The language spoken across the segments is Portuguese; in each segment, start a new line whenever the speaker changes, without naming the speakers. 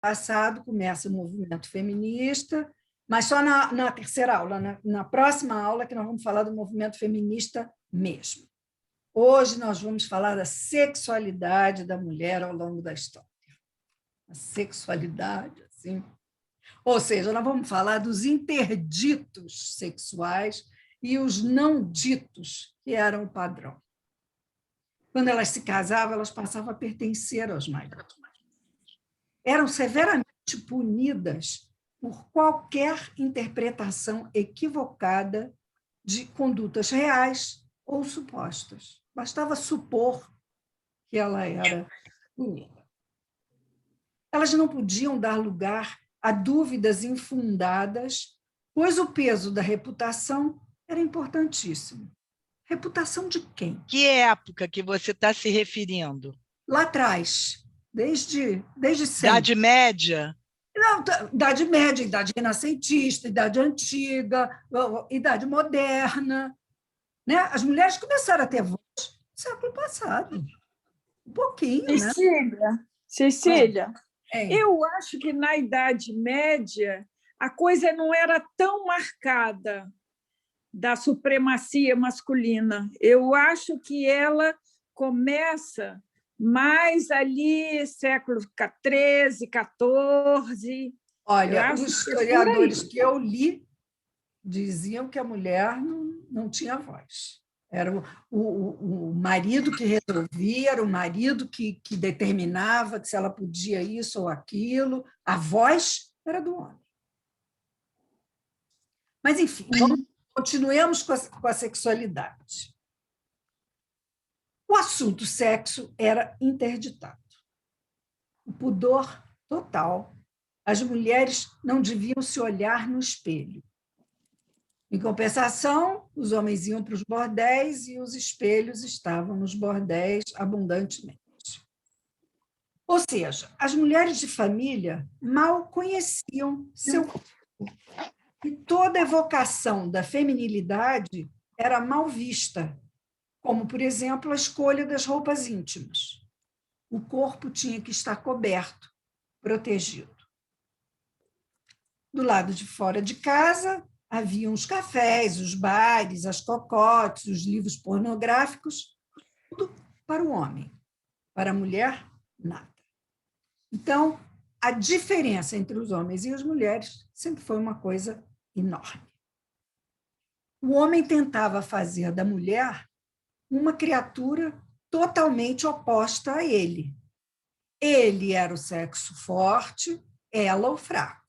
passado começa o movimento feminista, mas só na terceira aula, na próxima aula que nós vamos falar do movimento feminista mesmo. Hoje nós vamos falar da sexualidade da mulher ao longo da história. A sexualidade, assim. Ou seja, nós vamos falar dos interditos sexuais e os não ditos, que eram o padrão. Quando elas se casavam, elas passavam a pertencer aos maridos. Eram severamente punidas por qualquer interpretação equivocada de condutas reais ou supostas. Bastava supor que ela era punida. Elas não podiam dar lugar a dúvidas infundadas, pois o peso da reputação era importantíssimo. Reputação de quem?
Que época que você está se referindo?
Lá atrás, desde sempre.
Idade Média?
Não, Idade Média, Idade Renascentista, Idade Antiga, Idade Moderna. Né? As mulheres começaram a ter voz no século passado. Um pouquinho,
Cecília, eu acho que na Idade Média a coisa não era tão marcada da supremacia masculina. Eu acho que ela começa mais ali, século XIII, XIV.
Olha, os historiadores que eu li diziam que a mulher não tinha voz. Era o marido que resolvia, era o marido que determinava se ela podia isso ou aquilo. A voz era do homem. Mas, enfim, continuemos com a sexualidade. O assunto sexo era interditado. O pudor total. As mulheres não deviam se olhar no espelho. Em compensação, os homens iam para os bordéis e os espelhos estavam nos bordéis abundantemente. Ou seja, as mulheres de família mal conheciam seu corpo. E toda evocação da feminilidade era mal vista, como, por exemplo, a escolha das roupas íntimas. O corpo tinha que estar coberto, protegido. Do lado de fora de casa, haviam os cafés, os bares, as cocotes, os livros pornográficos, tudo para o homem. Para a mulher, nada. Então, a diferença entre os homens e as mulheres sempre foi uma coisa enorme. O homem tentava fazer da mulher uma criatura totalmente oposta a ele. Ele era o sexo forte, ela o fraco.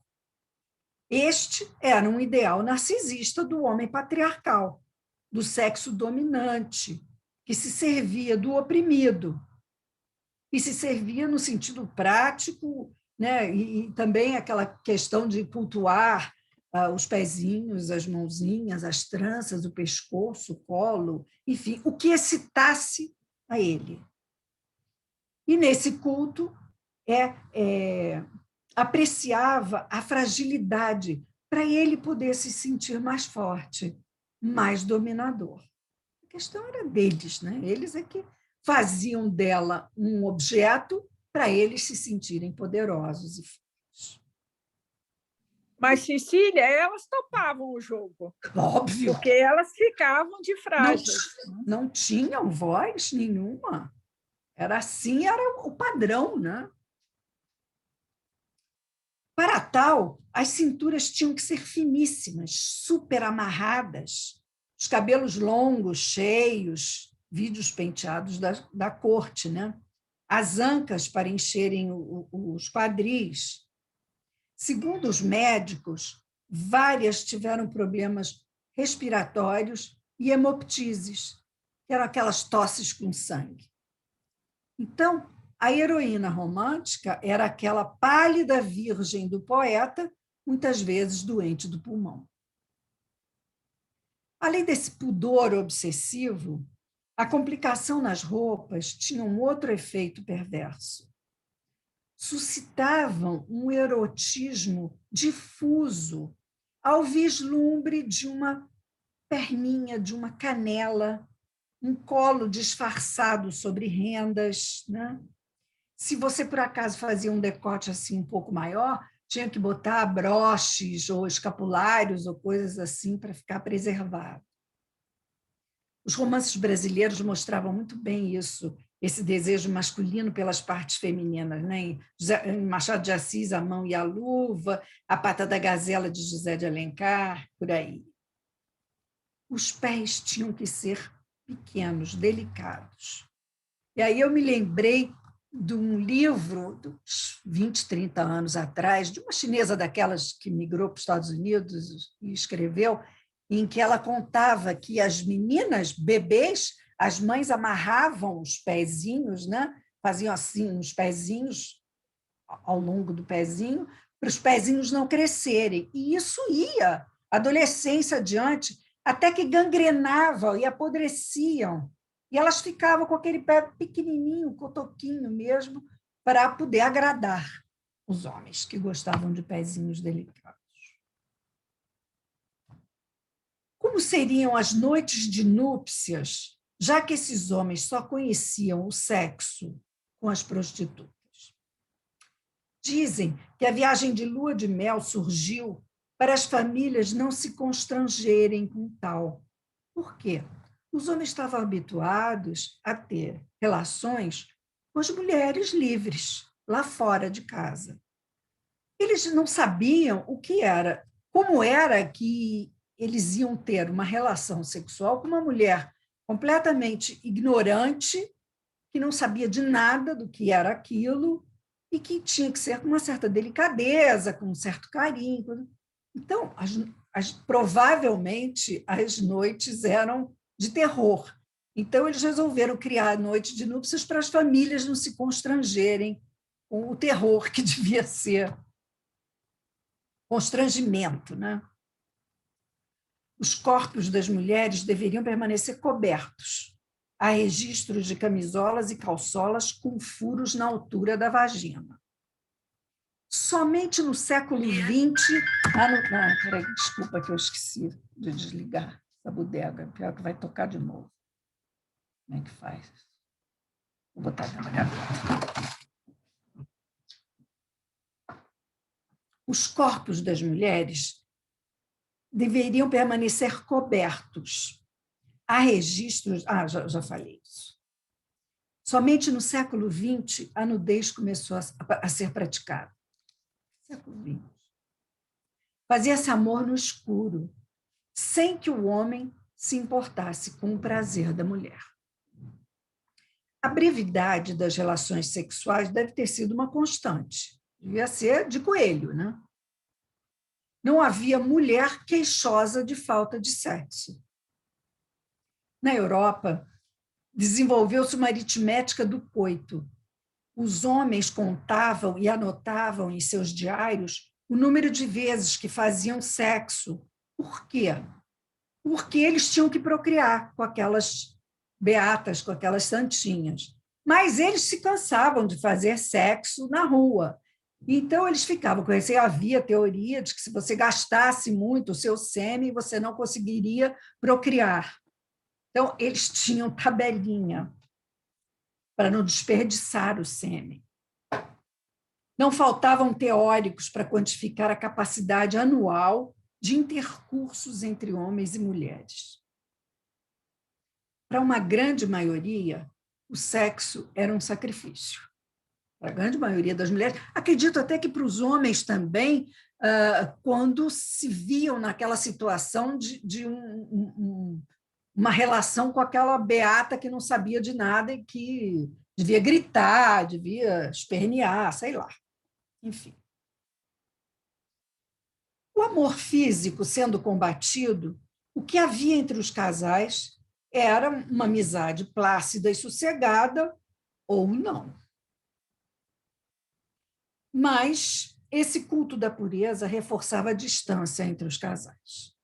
Este era um ideal narcisista do homem patriarcal, do sexo dominante, que se servia do oprimido, e se servia no sentido prático, né? E também aquela questão de cultuar os pezinhos, as mãozinhas, as tranças, o pescoço, o colo, enfim, o que excitasse a ele. E nesse culto apreciava a fragilidade para ele poder se sentir mais forte, mais dominador. A questão era deles, né? Eles é que faziam dela um objeto para eles se sentirem poderosos e fortes.
Mas, Cecília, elas topavam o jogo.
Óbvio.
Porque elas ficavam de frágeis.
Não tinham voz nenhuma. Era assim, era o padrão, né? Para tal, as cinturas tinham que ser finíssimas, super amarradas, os cabelos longos, cheios, vídeos penteados da corte, né? As ancas para encherem os quadris. Segundo os médicos, várias tiveram problemas respiratórios e hemoptises, que eram aquelas tosses com sangue. Então, a heroína romântica era aquela pálida virgem do poeta, muitas vezes doente do pulmão. Além desse pudor obsessivo, a complicação nas roupas tinha um outro efeito perverso. Suscitavam um erotismo difuso ao vislumbre de uma perninha, de uma canela, um colo disfarçado sobre rendas, né? Se você, por acaso, fazia um decote assim um pouco maior, tinha que botar broches ou escapulários ou coisas assim para ficar preservado. Os romances brasileiros mostravam muito bem isso, esse desejo masculino pelas partes femininas, né? Em Machado de Assis, A Mão e a Luva, A Pata da Gazela, de José de Alencar, por aí. Os pés tinham que ser pequenos, delicados. E aí eu me lembrei de um livro, dos 20, 30 anos atrás, de uma chinesa daquelas que migrou para os Estados Unidos e escreveu, em que ela contava que as meninas, bebês, as mães amarravam os pezinhos, né? Faziam assim uns pezinhos ao longo do pezinho, para os pezinhos não crescerem. E isso ia, adolescência adiante, até que gangrenavam e apodreciam. E elas ficavam com aquele pé pequenininho, cotoquinho mesmo, para poder agradar os homens que gostavam de pezinhos delicados. Como seriam as noites de núpcias, já que esses homens só conheciam o sexo com as prostitutas? Dizem que a viagem de lua de mel surgiu para as famílias não se constrangerem com tal. Por quê? Os homens estavam habituados a ter relações com as mulheres livres, lá fora de casa. Eles não sabiam o que era, como era que eles iam ter uma relação sexual com uma mulher completamente ignorante, que não sabia de nada do que era aquilo e que tinha que ser com uma certa delicadeza, com um certo carinho. Então, provavelmente, as noites eram de terror. Então, eles resolveram criar a noite de núpcias para as famílias não se constrangerem com o terror que devia ser constrangimento, né? Os corpos das mulheres deveriam permanecer cobertos. Há registros de camisolas e calçolas com furos na altura da vagina. Somente no século XX... peraí, desculpa que eu esqueci de desligar essa bodega. Pior que vai tocar de novo. Como é que faz? Vou botar dentro da gaveta. Os corpos das mulheres deveriam permanecer cobertos. Há registros... já falei isso. Somente no século XX, a nudez começou a ser praticada. Século XX. Fazia-se amor no escuro, sem que o homem se importasse com o prazer da mulher. A brevidade das relações sexuais deve ter sido uma constante. Devia ser de coelho, né? Não havia mulher queixosa de falta de sexo. Na Europa, desenvolveu-se uma aritmética do coito. Os homens contavam e anotavam em seus diários o número de vezes que faziam sexo. Por quê? Porque eles tinham que procriar com aquelas beatas, com aquelas santinhas. Mas eles se cansavam de fazer sexo na rua. Então, eles ficavam com isso. Havia teoria de que, se você gastasse muito o seu sêmen, você não conseguiria procriar. Então, eles tinham tabelinha para não desperdiçar o sêmen. Não faltavam teóricos para quantificar a capacidade anual de intercursos entre homens e mulheres. Para uma grande maioria, o sexo era um sacrifício. Para a grande maioria das mulheres, acredito até que para os homens também, quando se viam naquela situação de uma relação com aquela beata que não sabia de nada e que devia gritar, devia espernear, sei lá. Enfim. O amor físico sendo combatido, o que havia entre os casais era uma amizade plácida e sossegada ou não. Mas esse culto da pureza reforçava a distância entre os casais.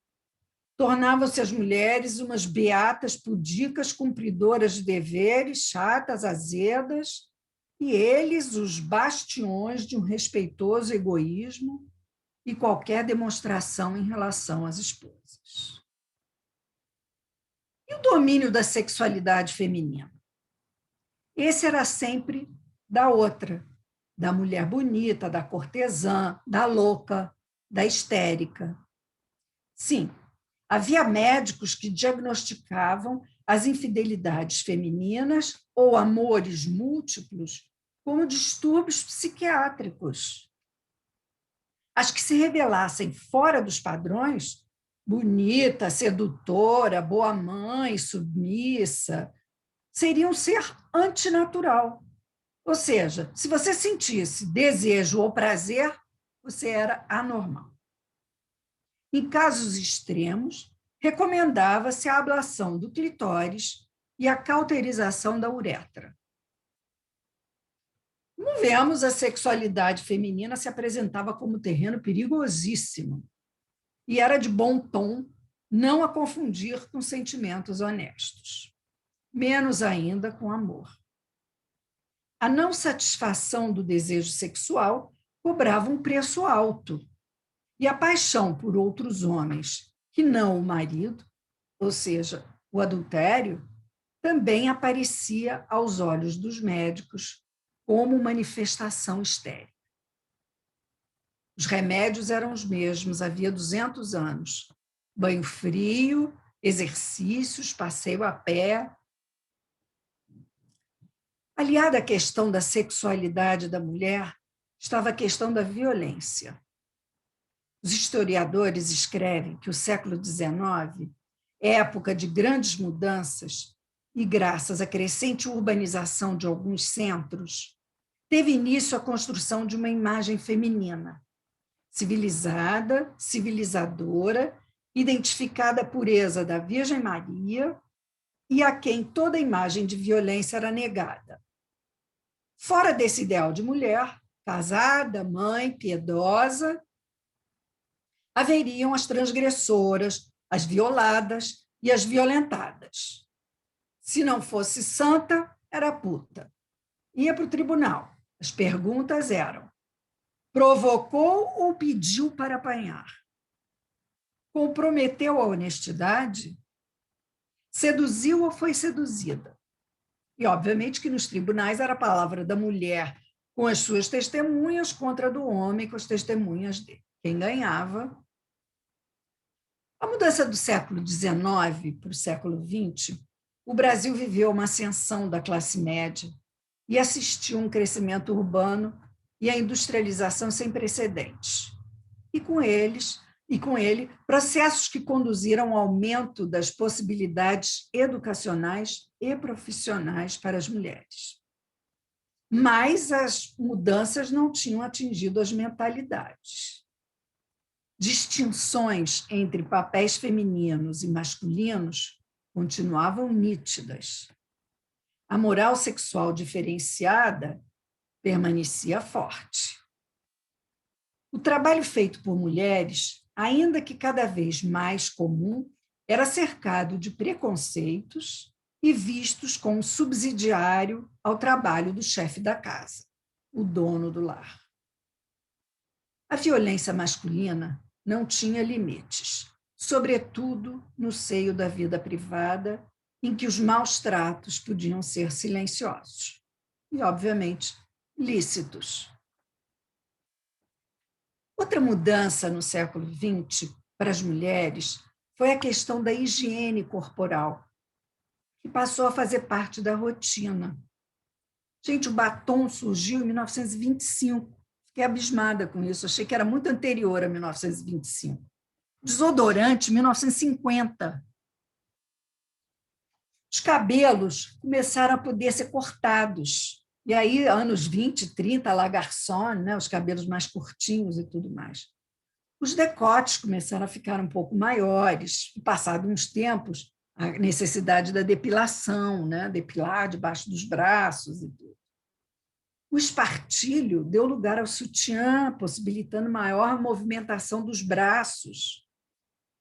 Tornavam-se as mulheres umas beatas pudicas, cumpridoras de deveres, chatas, azedas, e eles os bastiões de um respeitoso egoísmo e qualquer demonstração em relação às esposas. E o domínio da sexualidade feminina? Esse era sempre da outra, da mulher bonita, da cortesã, da louca, da histérica. Sim, havia médicos que diagnosticavam as infidelidades femininas ou amores múltiplos como distúrbios psiquiátricos. As que se revelassem fora dos padrões, bonita, sedutora, boa mãe, submissa, seriam um ser antinatural. Ou seja, se você sentisse desejo ou prazer, você era anormal. Em casos extremos, recomendava-se a ablação do clitóris e a cauterização da uretra. Como vemos, a sexualidade feminina se apresentava como terreno perigosíssimo e era de bom tom não a confundir com sentimentos honestos, menos ainda com amor. A não satisfação do desejo sexual cobrava um preço alto, e a paixão por outros homens, que não o marido, ou seja, o adultério, também aparecia aos olhos dos médicos como manifestação histérica. Os remédios eram os mesmos havia 200 anos. Banho frio, exercícios, passeio a pé. Aliada à questão da sexualidade da mulher, estava a questão da violência. Os historiadores escrevem que o século XIX, época de grandes mudanças, e graças à crescente urbanização de alguns centros, teve início a construção de uma imagem feminina, civilizada, civilizadora, identificada a pureza da Virgem Maria e a quem toda imagem de violência era negada. Fora desse ideal de mulher, casada, mãe, piedosa, haveriam as transgressoras, as violadas e as violentadas. Se não fosse santa, era puta. Ia para o tribunal. As perguntas eram: provocou ou pediu para apanhar? Comprometeu a honestidade? Seduziu ou foi seduzida? E, obviamente, que nos tribunais era a palavra da mulher com as suas testemunhas contra a do homem com as testemunhas dele. Quem ganhava? A mudança do século XIX para o século XX, o Brasil viveu uma ascensão da classe média e assistiu a um crescimento urbano e a industrialização sem precedentes. E com ele, processos que conduziram ao aumento das possibilidades educacionais e profissionais para as mulheres. Mas as mudanças não tinham atingido as mentalidades. Distinções entre papéis femininos e masculinos continuavam nítidas. A moral sexual diferenciada permanecia forte. O trabalho feito por mulheres, ainda que cada vez mais comum, era cercado de preconceitos e vistos como subsidiário ao trabalho do chefe da casa, o dono do lar. A violência masculina não tinha limites, sobretudo no seio da vida privada, em que os maus tratos podiam ser silenciosos e, obviamente, lícitos. Outra mudança no século XX para as mulheres foi a questão da higiene corporal, que passou a fazer parte da rotina. Gente, o batom surgiu em 1925. Fiquei abismada com isso, achei que era muito anterior a 1925. Desodorante, 1950. Os cabelos começaram a poder ser cortados. E aí, anos 20, 30, la garçon, né, os cabelos mais curtinhos e tudo mais. Os decotes começaram a ficar um pouco maiores. E, passado uns tempos, a necessidade da depilação, né, depilar debaixo dos braços e tudo. O espartilho deu lugar ao sutiã, possibilitando maior movimentação dos braços.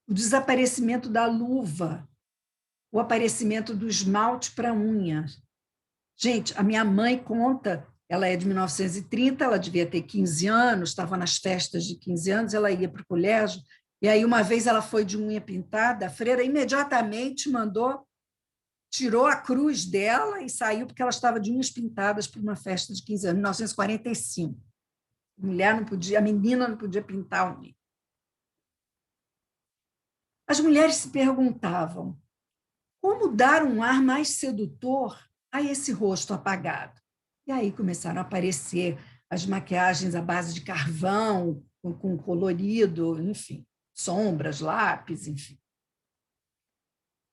O desaparecimento da luva, o aparecimento do esmalte para unhas. Gente, a minha mãe conta, ela é de 1930, ela devia ter 15 anos, estava nas festas de 15 anos, ela ia para o colégio, e aí uma vez ela foi de unha pintada, a freira imediatamente mandou tirou a cruz dela e saiu porque ela estava de unhas pintadas para uma festa de 15 anos, em 1945. A menina não podia pintar a unha. As mulheres se perguntavam como dar um ar mais sedutor a esse rosto apagado. E aí começaram a aparecer as maquiagens à base de carvão, com colorido, enfim, sombras, lápis, enfim.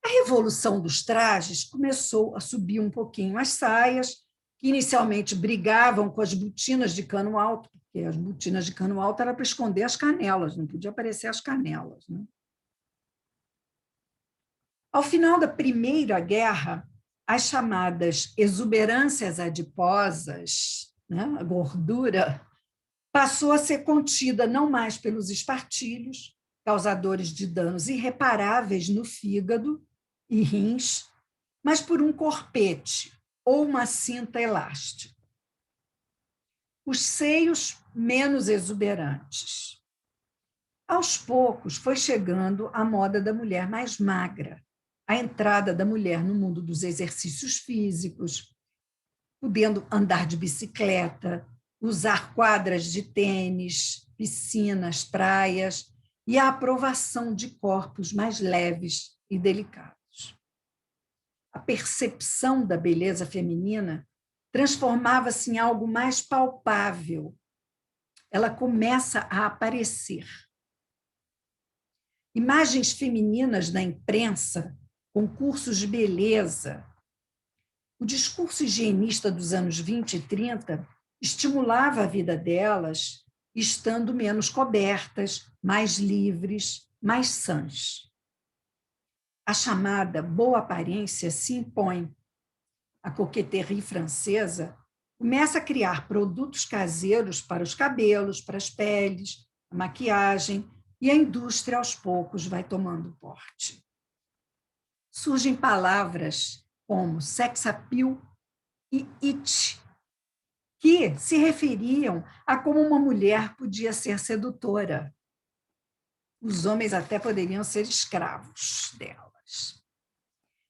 A revolução dos trajes começou a subir um pouquinho as saias, que inicialmente brigavam com as botinas de cano alto, porque as botinas de cano alto era para esconder as canelas, não podia aparecer as canelas, né? Ao final da Primeira Guerra, as chamadas exuberâncias adiposas, né, a gordura, passou a ser contida não mais pelos espartilhos, causadores de danos irreparáveis no fígado e rins, mas por um corpete ou uma cinta elástica. Os seios menos exuberantes. Aos poucos foi chegando a moda da mulher mais magra, a entrada da mulher no mundo dos exercícios físicos, podendo andar de bicicleta, usar quadras de tênis, piscinas, praias, e a aprovação de corpos mais leves e delicados. A percepção da beleza feminina transformava-se em algo mais palpável. Ela começa a aparecer. Imagens femininas na imprensa, concursos de beleza. O discurso higienista dos anos 20 e 30 estimulava a vida delas, estando menos cobertas, mais livres, mais sãs. A chamada boa aparência se impõe. A coqueterie francesa começa a criar produtos caseiros para os cabelos, para as peles, a maquiagem, e a indústria, aos poucos, vai tomando porte. Surgem palavras como sex appeal e it, que se referiam a como uma mulher podia ser sedutora. Os homens até poderiam ser escravos delas.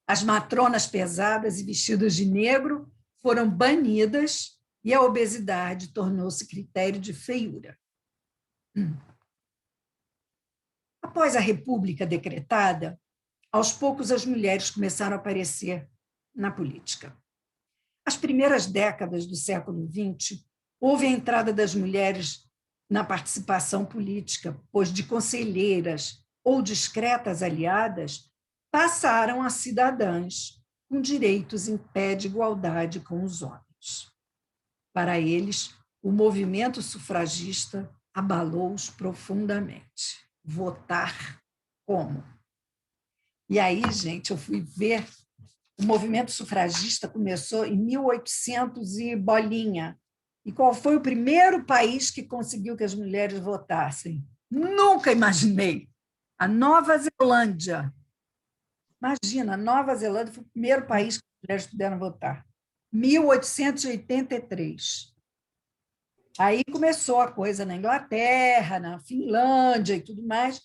As matronas pesadas e vestidas de negro foram banidas e a obesidade tornou-se critério de feiura. Após a República decretada, aos poucos as mulheres começaram a aparecer na política. As primeiras décadas do século XX, houve a entrada das mulheres na participação política, pois de conselheiras ou discretas aliadas passaram a cidadãs com direitos em pé de igualdade com os homens. Para eles, o movimento sufragista abalou-os profundamente. Votar como? E aí, gente, eu fui ver, o movimento sufragista começou em 1800 e bolinha. E qual foi o primeiro país que conseguiu que as mulheres votassem? Nunca imaginei. A Nova Zelândia. Imagina, a Nova Zelândia foi o primeiro país que as mulheres puderam votar. 1883. Aí começou a coisa na Inglaterra, na Finlândia e tudo mais.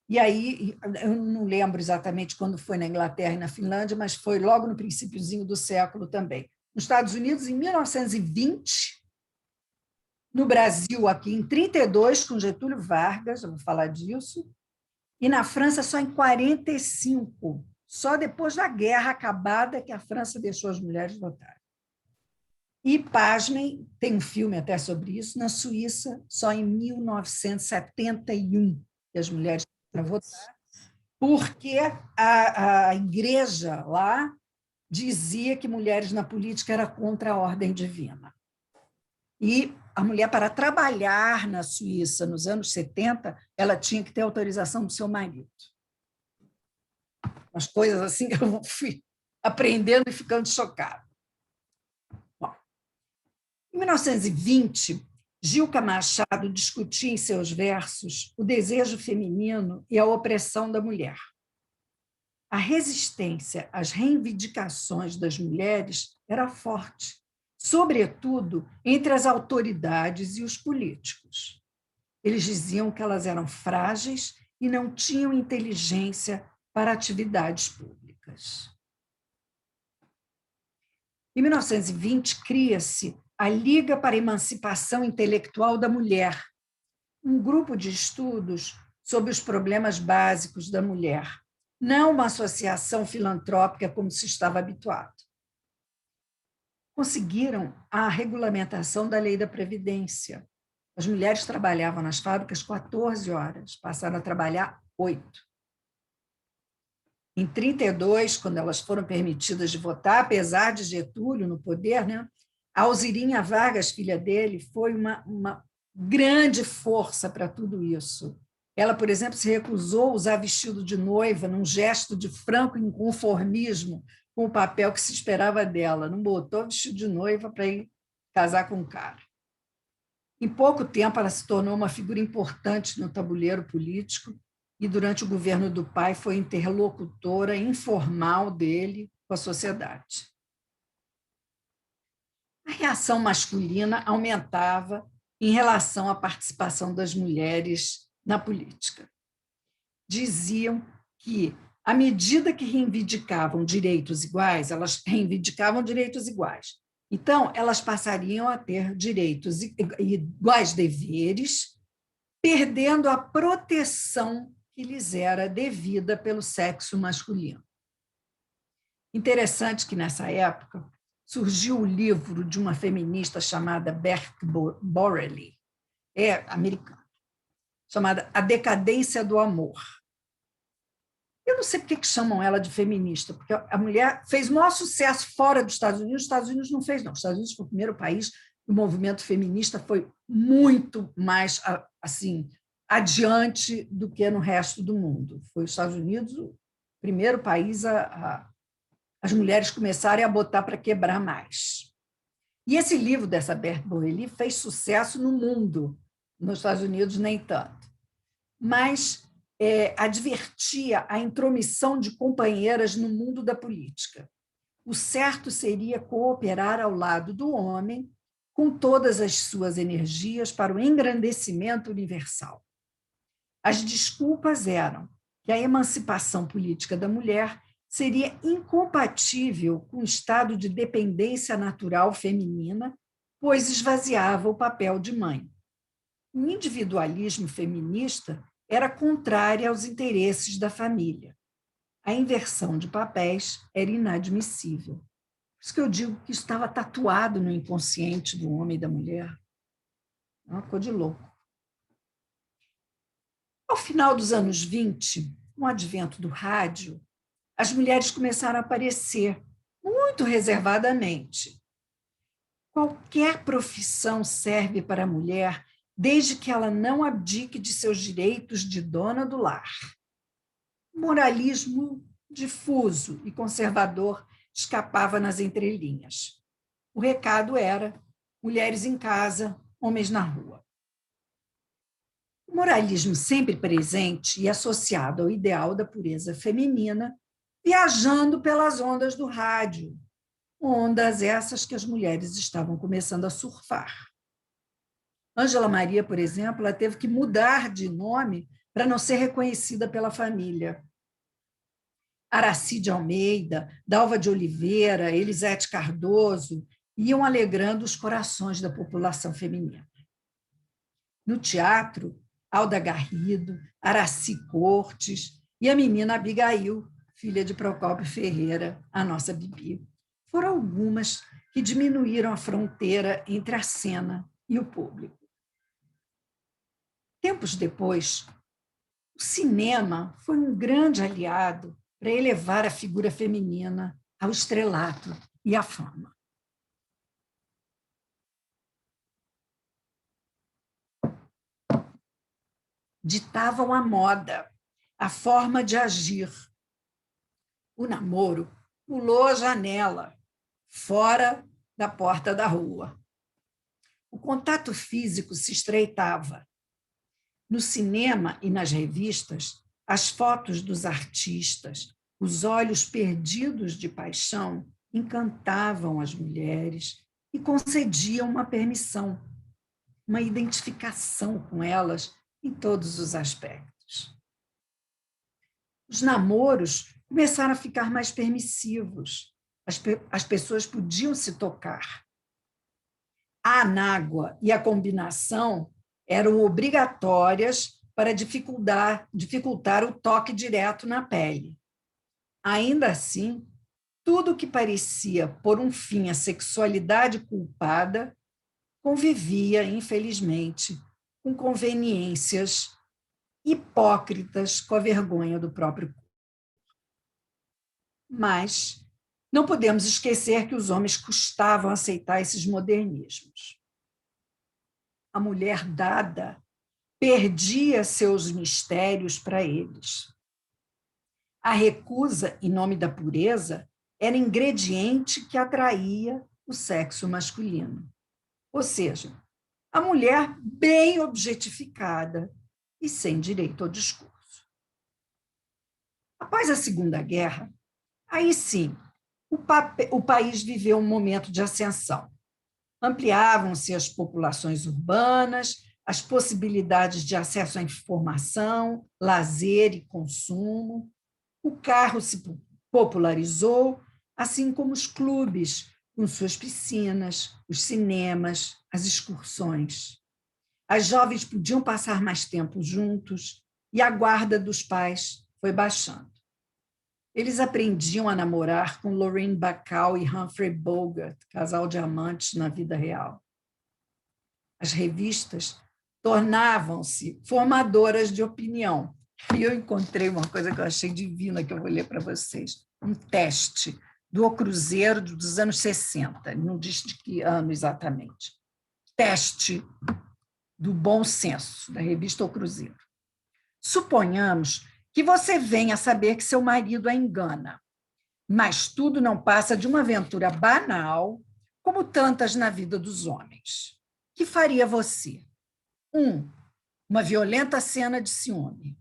E aí, eu não lembro exatamente quando foi na Inglaterra e na Finlândia, mas foi logo no princípiozinho do século também. Nos Estados Unidos, em 1920, no Brasil, aqui em 32, com Getúlio Vargas, eu vou falar disso, e na França só em 45, só depois da guerra acabada que a França deixou as mulheres votarem. E, pasmem, tem um filme até sobre isso, na Suíça, só em 1971 que as mulheres para votar, porque a igreja lá dizia que mulheres na política era contra a ordem divina. E a mulher, para trabalhar na Suíça nos anos 70, ela tinha que ter autorização do seu marido. Umas coisas assim que eu fui aprendendo e ficando chocada. Bom, em 1920, Gilca Machado discutia em seus versos o desejo feminino e a opressão da mulher. A resistência às reivindicações das mulheres era forte, sobretudo entre as autoridades e os políticos. Eles diziam que elas eram frágeis e não tinham inteligência para atividades públicas. Em 1920, cria-se a Liga para a Emancipação Intelectual da Mulher, um grupo de estudos sobre os problemas básicos da mulher, não uma associação filantrópica como se estava habituado. Conseguiram a regulamentação da lei da Previdência. As mulheres trabalhavam nas fábricas 14 horas, passaram a trabalhar 8. Em 1932, quando elas foram permitidas de votar, apesar de Getúlio no poder, né, a Alzirinha Vargas, filha dele, foi uma grande força para tudo isso. Ela, por exemplo, se recusou a usar vestido de noiva num gesto de franco inconformismo com o papel que se esperava dela. Não botou vestido de noiva para ir casar com o cara. Em pouco tempo, ela se tornou uma figura importante no tabuleiro político e, durante o governo do pai, foi interlocutora informal dele com a sociedade. A reação masculina aumentava em relação à participação das mulheres na política. Diziam que, à medida que reivindicavam direitos iguais, elas reivindicavam direitos iguais. Então, elas passariam a ter direitos e iguais deveres, perdendo a proteção que lhes era devida pelo sexo masculino. Interessante que, nessa época, surgiu o livro de uma feminista chamada Bert Borelli, americana, chamada A Decadência do Amor. Eu não sei por que chamam ela de feminista, porque a mulher fez o maior sucesso fora dos Estados Unidos, os Estados Unidos não fez, não. Os Estados Unidos foi o primeiro país, o movimento feminista foi muito mais assim, adiante do que no resto do mundo. Foi os Estados Unidos o primeiro país as mulheres começarem a botar para quebrar mais. E esse livro dessa Bert Borelli fez sucesso no mundo, nos Estados Unidos nem tanto, mas advertia a intromissão de companheiras no mundo da política. O certo seria cooperar ao lado do homem com todas as suas energias para o engrandecimento universal. As desculpas eram que a emancipação política da mulher seria incompatível com o estado de dependência natural feminina, pois esvaziava o papel de mãe. O individualismo feminista era contrário aos interesses da família. A inversão de papéis era inadmissível. Por isso que eu digo que estava tatuado no inconsciente do homem e da mulher. É uma coisa de louco. Ao final dos anos 20, com o advento do rádio, as mulheres começaram a aparecer muito reservadamente. Qualquer profissão serve para a mulher, desde que ela não abdique de seus direitos de dona do lar. O moralismo difuso e conservador escapava nas entrelinhas. O recado era: mulheres em casa, homens na rua. O moralismo sempre presente e associado ao ideal da pureza feminina, viajando pelas ondas do rádio, ondas essas que as mulheres estavam começando a surfar. Ângela Maria, por exemplo, ela teve que mudar de nome para não ser reconhecida pela família. Aracide Almeida, Dalva de Oliveira, Elisete Cardoso iam alegrando os corações da população feminina. No teatro, Alda Garrido, Araci Cortes e a menina Abigail, filha de Procópio Ferreira, a nossa Bibi, foram algumas que diminuíram a fronteira entre a cena e o público. Tempos depois, o cinema foi um grande aliado para elevar a figura feminina ao estrelato e à fama. Ditavam a moda, a forma de agir. O namoro pulou a janela, fora da porta da rua. O contato físico se estreitava. No cinema e nas revistas, as fotos dos artistas, os olhos perdidos de paixão, encantavam as mulheres e concediam uma permissão, uma identificação com elas em todos os aspectos. Os namoros começaram a ficar mais permissivos. As pessoas podiam se tocar. A anágua e a combinação eram obrigatórias para dificultar o toque direto na pele. Ainda assim, tudo que parecia pôr um fim à sexualidade culpada convivia, infelizmente, com conveniências hipócritas com a vergonha do próprio corpo. Mas não podemos esquecer que os homens custavam aceitar esses modernismos. A mulher dada perdia seus mistérios para eles. A recusa, em nome da pureza, era ingrediente que atraía o sexo masculino. Ou seja, a mulher bem objetificada e sem direito ao discurso. Após a Segunda Guerra, aí sim, o país viveu um momento de ascensão. Ampliavam-se as populações urbanas, as possibilidades de acesso à informação, lazer e consumo. O carro se popularizou, assim como os clubes, com suas piscinas, os cinemas, as excursões. As jovens podiam passar mais tempo juntos e a guarda dos pais foi baixando. Eles aprendiam a namorar com Lorraine Bacall e Humphrey Bogart, casal de amantes na vida real. As revistas tornavam-se formadoras de opinião. E eu encontrei uma coisa que eu achei divina, que eu vou ler para vocês. Um teste do O Cruzeiro dos anos 60, não diz de que ano exatamente. Teste do bom senso, da revista O Cruzeiro. Suponhamos que você venha a saber que seu marido a engana, mas tudo não passa de uma aventura banal, como tantas na vida dos homens. Que faria você? 1. Uma violenta cena de ciúme.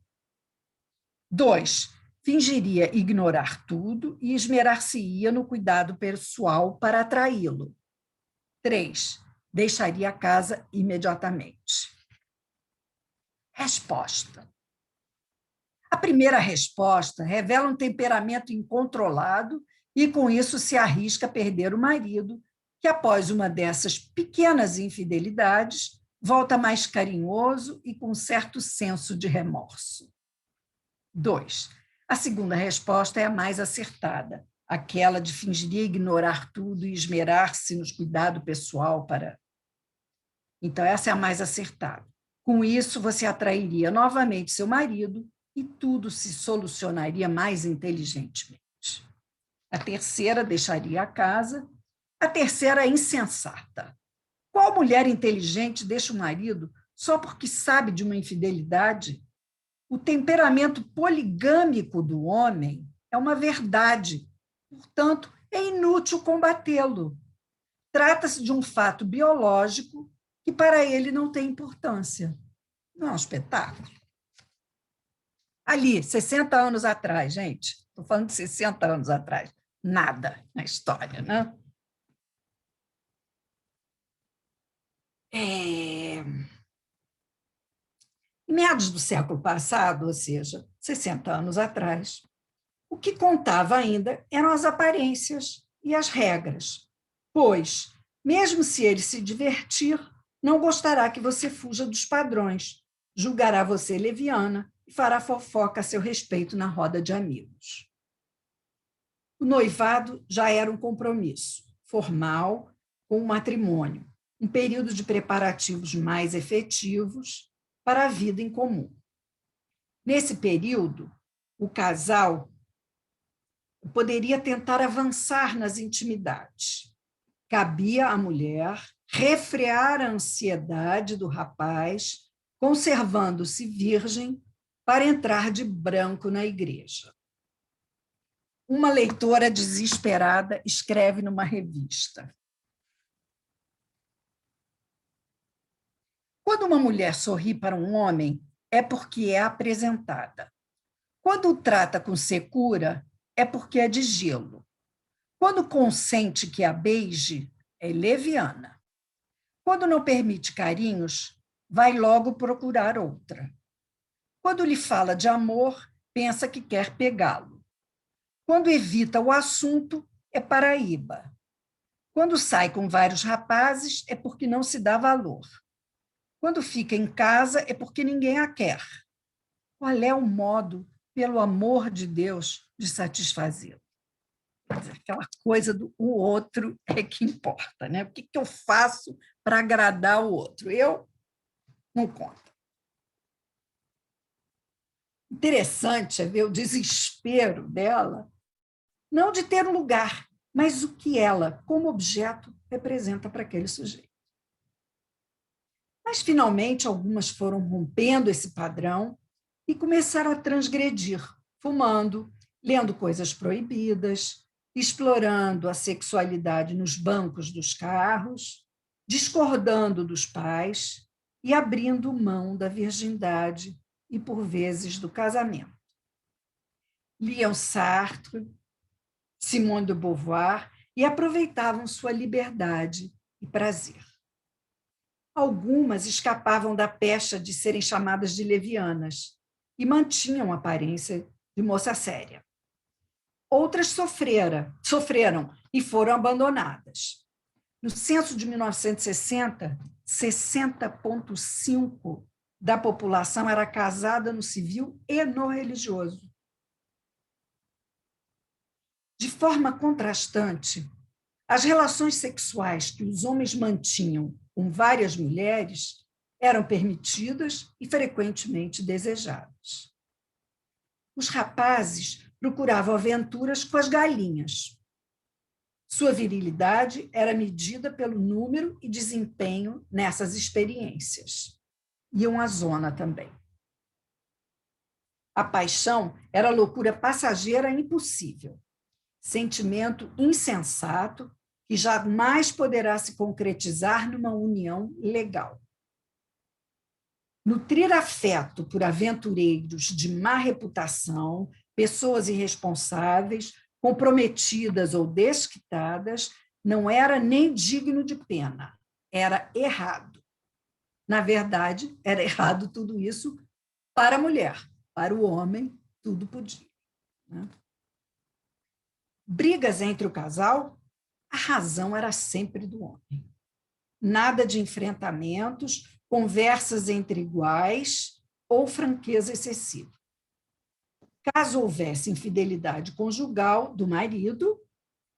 2. Fingiria ignorar tudo e esmerar-se-ia no cuidado pessoal para atraí-lo. 3. Deixaria a casa imediatamente. Resposta. A primeira resposta revela um temperamento incontrolado e, com isso, se arrisca a perder o marido, que, após uma dessas pequenas infidelidades, volta mais carinhoso e com certo senso de remorso. 2. A segunda resposta é a mais acertada, aquela de fingir ignorar tudo e esmerar-se no cuidado pessoal para... Então, essa é a mais acertada. Com isso, você atrairia novamente seu marido e tudo se solucionaria mais inteligentemente. A terceira deixaria a casa. A terceira é insensata. Qual mulher inteligente deixa o marido só porque sabe de uma infidelidade? O temperamento poligâmico do homem é uma verdade, portanto, é inútil combatê-lo. Trata-se de um fato biológico que para ele não tem importância. Não é um espetáculo? Ali, 60 anos atrás, gente, estou falando de 60 anos atrás, nada na história, né? Em meados do século passado, ou seja, 60 anos atrás, o que contava ainda eram as aparências e as regras, pois, mesmo se ele se divertir, não gostará que você fuja dos padrões, julgará você leviana e fará fofoca a seu respeito na roda de amigos. O noivado já era um compromisso formal com o matrimônio, um período de preparativos mais efetivos para a vida em comum. Nesse período, o casal poderia tentar avançar nas intimidades. Cabia à mulher refrear a ansiedade do rapaz, conservando-se virgem para entrar de branco na igreja. Uma leitora desesperada escreve numa revista: quando uma mulher sorri para um homem, é porque é apresentada. Quando o trata com secura, é porque é de gelo. Quando consente que a beije, é leviana. Quando não permite carinhos, vai logo procurar outra. Quando lhe fala de amor, pensa que quer pegá-lo. Quando evita o assunto, é Paraíba. Quando sai com vários rapazes, é porque não se dá valor. Quando fica em casa, é porque ninguém a quer. Qual é o modo, pelo amor de Deus, de satisfazê-lo? Aquela coisa do o outro é que importa, né? O que eu faço para agradar o outro? Eu não conta. Interessante é ver o desespero dela, não de ter um lugar, mas o que ela, como objeto, representa para aquele sujeito. Mas, finalmente, algumas foram rompendo esse padrão e começaram a transgredir, fumando, lendo coisas proibidas, explorando a sexualidade nos bancos dos carros, discordando dos pais e abrindo mão da virgindade e, por vezes, do casamento. Liam Sartre, Simone de Beauvoir e aproveitavam sua liberdade e prazer. Algumas escapavam da pecha de serem chamadas de levianas e mantinham a aparência de moça séria. Outras sofreram e foram abandonadas. No censo de 1960, 60,5% da população era casada no civil e no religioso. De forma contrastante, as relações sexuais que os homens mantinham com várias mulheres eram permitidas e frequentemente desejadas. Os rapazes procuravam aventuras com as galinhas. Sua virilidade era medida pelo número e desempenho nessas experiências. Iam à zona também. A paixão era loucura passageira e impossível, sentimento insensato que jamais poderá se concretizar numa união legal. Nutrir afeto por aventureiros de má reputação, pessoas irresponsáveis, comprometidas ou desquitadas, não era nem digno de pena, era errado. Na verdade, era errado tudo isso para a mulher, para o homem, tudo podia. Né? Brigas entre o casal, a razão era sempre do homem. Nada de enfrentamentos, conversas entre iguais ou franqueza excessiva. Caso houvesse infidelidade conjugal do marido,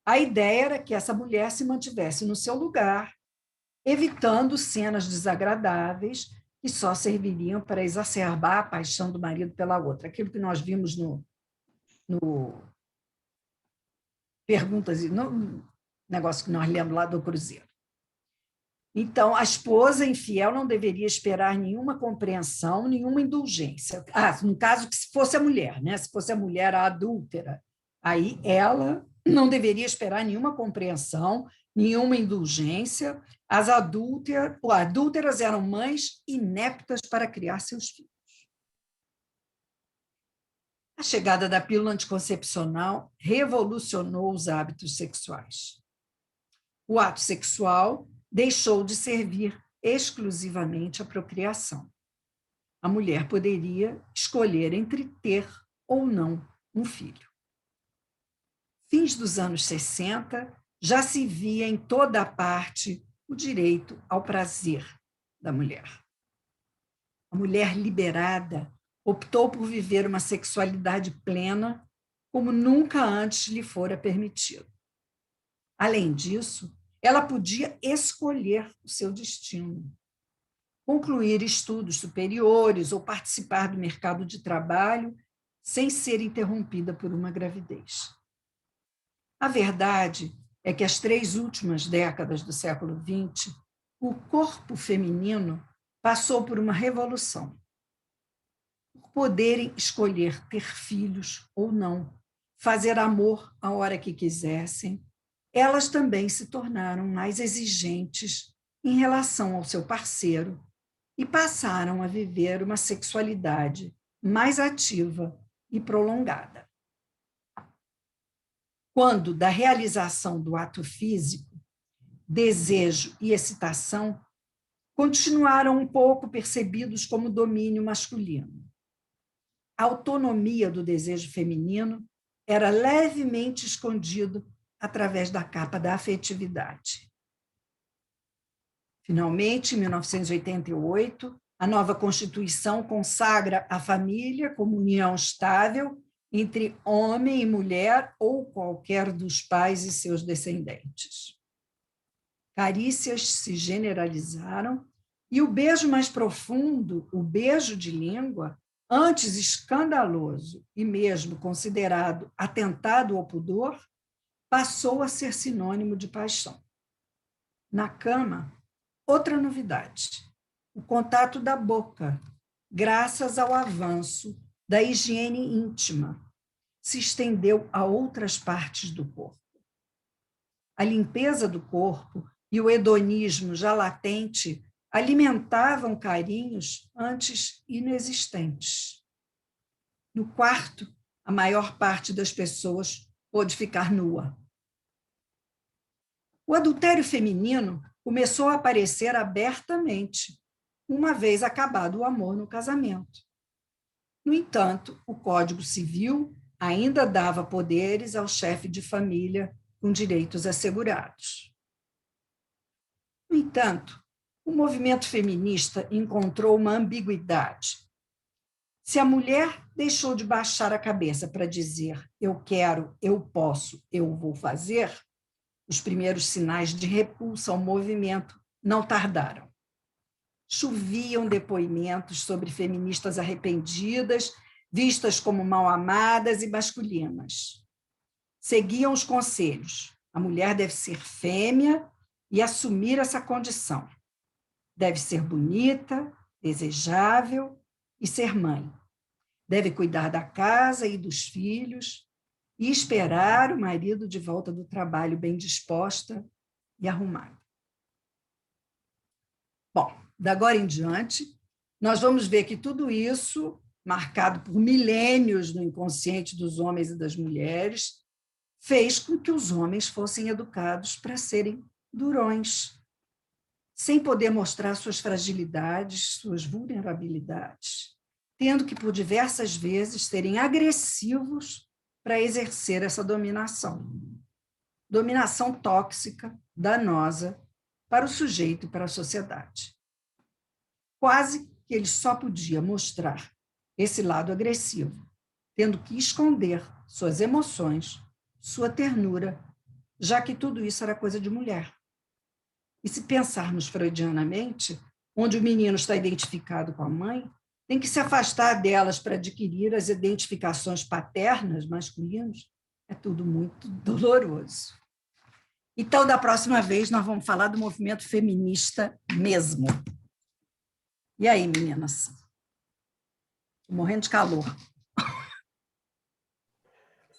a ideia era que essa mulher se mantivesse no seu lugar, evitando cenas desagradáveis que só serviriam para exacerbar a paixão do marido pela outra. Aquilo que nós vimos no Perguntas, no negócio que nós lemos lá do Cruzeiro. Então, a esposa infiel não deveria esperar nenhuma compreensão, nenhuma indulgência. No caso, que se fosse a mulher, né? Se fosse a mulher a adúltera, aí ela não deveria esperar nenhuma compreensão, nenhuma indulgência. As adúlteras eram mães ineptas para criar seus filhos. A chegada da pílula anticoncepcional revolucionou os hábitos sexuais. O ato sexual deixou de servir exclusivamente à procriação. A mulher poderia escolher entre ter ou não um filho. Fins dos anos 60, já se via em toda a parte o direito ao prazer da mulher. A mulher liberada optou por viver uma sexualidade plena como nunca antes lhe fora permitido. Além disso, ela podia escolher o seu destino, concluir estudos superiores ou participar do mercado de trabalho sem ser interrompida por uma gravidez. A verdade é que as 3 últimas décadas do século XX, o corpo feminino passou por uma revolução. Por poderem escolher ter filhos ou não, fazer amor a hora que quisessem, elas também se tornaram mais exigentes em relação ao seu parceiro e passaram a viver uma sexualidade mais ativa e prolongada. Quando da realização do ato físico, desejo e excitação continuaram um pouco percebidos como domínio masculino. A autonomia do desejo feminino era levemente escondido através da capa da afetividade. Finalmente, em 1988, a nova Constituição consagra a família como união estável entre homem e mulher ou qualquer dos pais e seus descendentes. Carícias se generalizaram e o beijo mais profundo, o beijo de língua, antes escandaloso e mesmo considerado atentado ao pudor, passou a ser sinônimo de paixão. Na cama, outra novidade, o contato da boca, graças ao avanço da higiene íntima, se estendeu a outras partes do corpo. A limpeza do corpo e o hedonismo já latente alimentavam carinhos antes inexistentes. No quarto, a maior parte das pessoas pôde ficar nua. O adultério feminino começou a aparecer abertamente, uma vez acabado o amor no casamento. No entanto, o Código Civil ainda dava poderes ao chefe de família com direitos assegurados. No entanto, o movimento feminista encontrou uma ambiguidade. Se a mulher deixou de baixar a cabeça para dizer eu quero, eu posso, eu vou fazer, os primeiros sinais de repulsa ao movimento não tardaram. Choviam depoimentos sobre feministas arrependidas, vistas como mal-amadas e masculinas. Seguiam os conselhos. A mulher deve ser fêmea e assumir essa condição. Deve ser bonita, desejável e ser mãe. Deve cuidar da casa e dos filhos e esperar o marido de volta do trabalho bem disposta e arrumada. Bom, da agora em diante, nós vamos ver que tudo isso, marcado por milênios no inconsciente dos homens e das mulheres, fez com que os homens fossem educados para serem durões, sem poder mostrar suas fragilidades, suas vulnerabilidades, tendo que, por diversas vezes, serem agressivos para exercer essa dominação. Dominação tóxica, danosa, para o sujeito e para a sociedade. Quase que ele só podia mostrar esse lado agressivo, tendo que esconder suas emoções, sua ternura, já que tudo isso era coisa de mulher. E se pensarmos freudianamente, onde o menino está identificado com a mãe, tem que se afastar delas para adquirir as identificações paternas, masculinas, é tudo muito doloroso. Então, da próxima vez, nós vamos falar do movimento feminista mesmo. E aí, meninas? Tô morrendo de calor.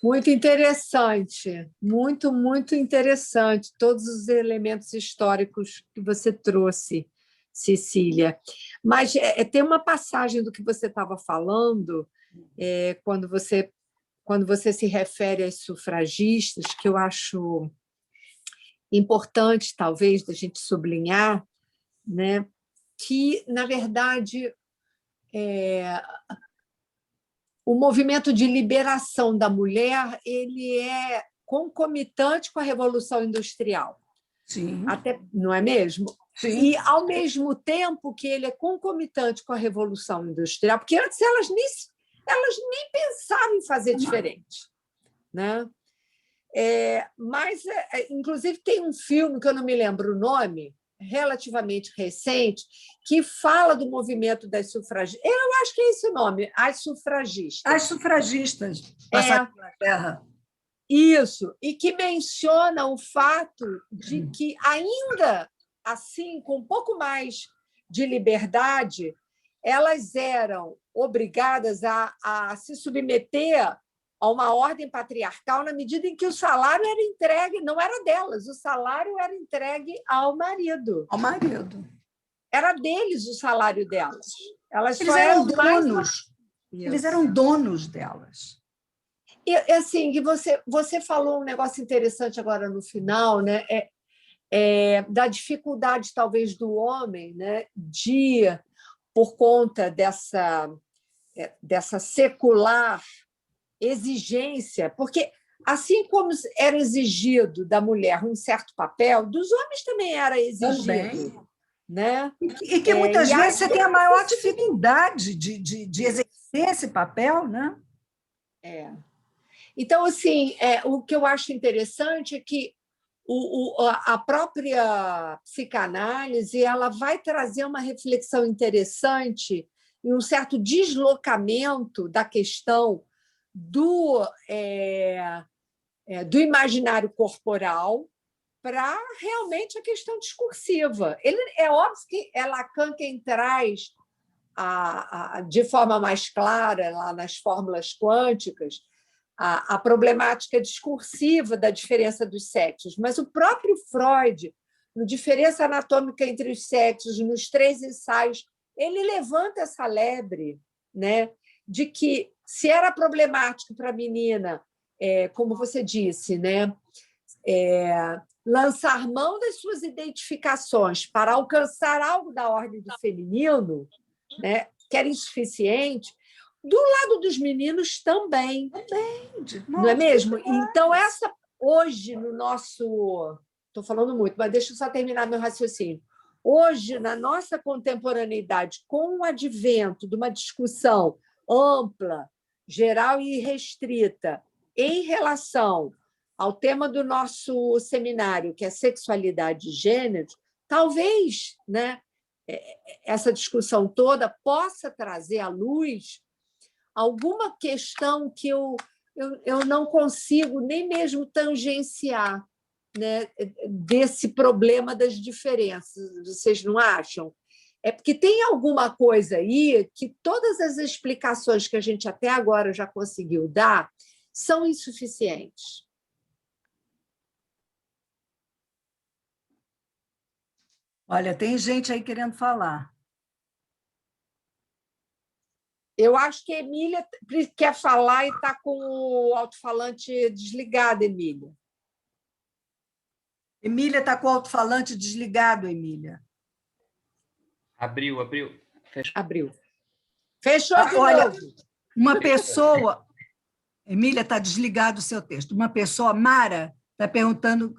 Muito interessante, muito interessante, todos os elementos históricos que você trouxe, Cecília. Mas tem uma passagem do que você estava falando, quando você se refere às sufragistas, que eu acho importante, talvez, da gente sublinhar, né, que, na verdade, o movimento de liberação da mulher ele é concomitante com a Revolução Industrial.
Sim.
Até, não é mesmo?
Sim.
E, ao mesmo tempo que ele é concomitante com a Revolução Industrial, porque antes elas nem pensavam em fazer diferente. Né? Mas, inclusive, tem um filme, que eu não me lembro o nome, relativamente recente, que fala do movimento das sufragistas. Eu acho que é esse o nome, as sufragistas.
As sufragistas passaram pela terra.
Isso, e que menciona o fato de que, ainda assim, com um pouco mais de liberdade, elas eram obrigadas a se submeter a uma ordem patriarcal na medida em que o salário era entregue, não era delas, o salário era entregue ao marido.
Ao marido.
Era deles o salário delas. Elas
Eles
só
eram
eram
donos. Eles eram donos delas.
E assim, que você falou um negócio interessante agora no final, né? Da dificuldade, talvez, do homem, né? Por conta dessa secular exigência, porque assim como era exigido da mulher um certo papel, dos homens também era exigido.
Também.
Né?
E que muitas vezes você tem a maior dificuldade de exercer esse papel, né?
Então, assim, o que eu acho interessante é que a própria psicanálise ela vai trazer uma reflexão interessante e um certo deslocamento da questão do imaginário corporal para realmente a questão discursiva. É óbvio que é Lacan quem traz, de forma mais clara, lá nas fórmulas quânticas, a problemática discursiva da diferença dos sexos, mas o próprio Freud, no Diferença Anatômica entre os Sexos, nos 3 ensaios, ele levanta essa lebre, né, de que, se era problemático para a menina, como você disse, né, lançar mão das suas identificações para alcançar algo da ordem do feminino, né, que era insuficiente, do lado dos meninos também. Não é mesmo? Então, hoje, no nosso... Estou falando muito, mas deixa eu só terminar meu raciocínio. Hoje, na nossa contemporaneidade, com o advento de uma discussão ampla, geral e restrita em relação ao tema do nosso seminário, que é sexualidade e gênero, talvez, né, essa discussão toda possa trazer à luz alguma questão que eu não consigo nem mesmo tangenciar, né, desse problema das diferenças. Vocês não acham? É porque tem alguma coisa aí que todas as explicações que a gente até agora já conseguiu dar são insuficientes.
Olha, tem gente aí querendo falar.
Eu acho que a Emília quer falar e está com o alto-falante desligado, Emília.
Emília está com o alto-falante desligado, Emília.
Abriu. Fechou.
Abriu. Fechou de
olha,
novo.
Uma pessoa... Emília, está desligado o seu texto. Uma pessoa, Mara, está perguntando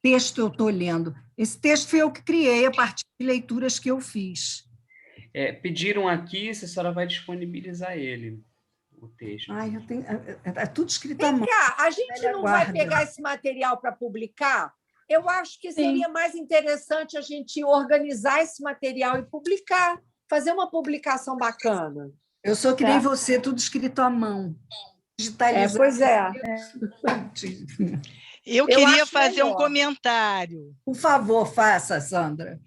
texto eu estou lendo. Esse texto foi eu que criei a partir de leituras que eu fiz.
Pediram aqui se a senhora vai disponibilizar ele, o texto.
Ai, é tudo escrito à mão.
A gente não vai pegar esse material para publicar? Eu acho que seria mais interessante a gente organizar esse material e publicar, fazer uma publicação bacana.
Eu sou que nem você, tudo escrito à mão. Digitalizado.
Pois é.
Eu queria fazer um comentário.
Por favor, faça, Sandra.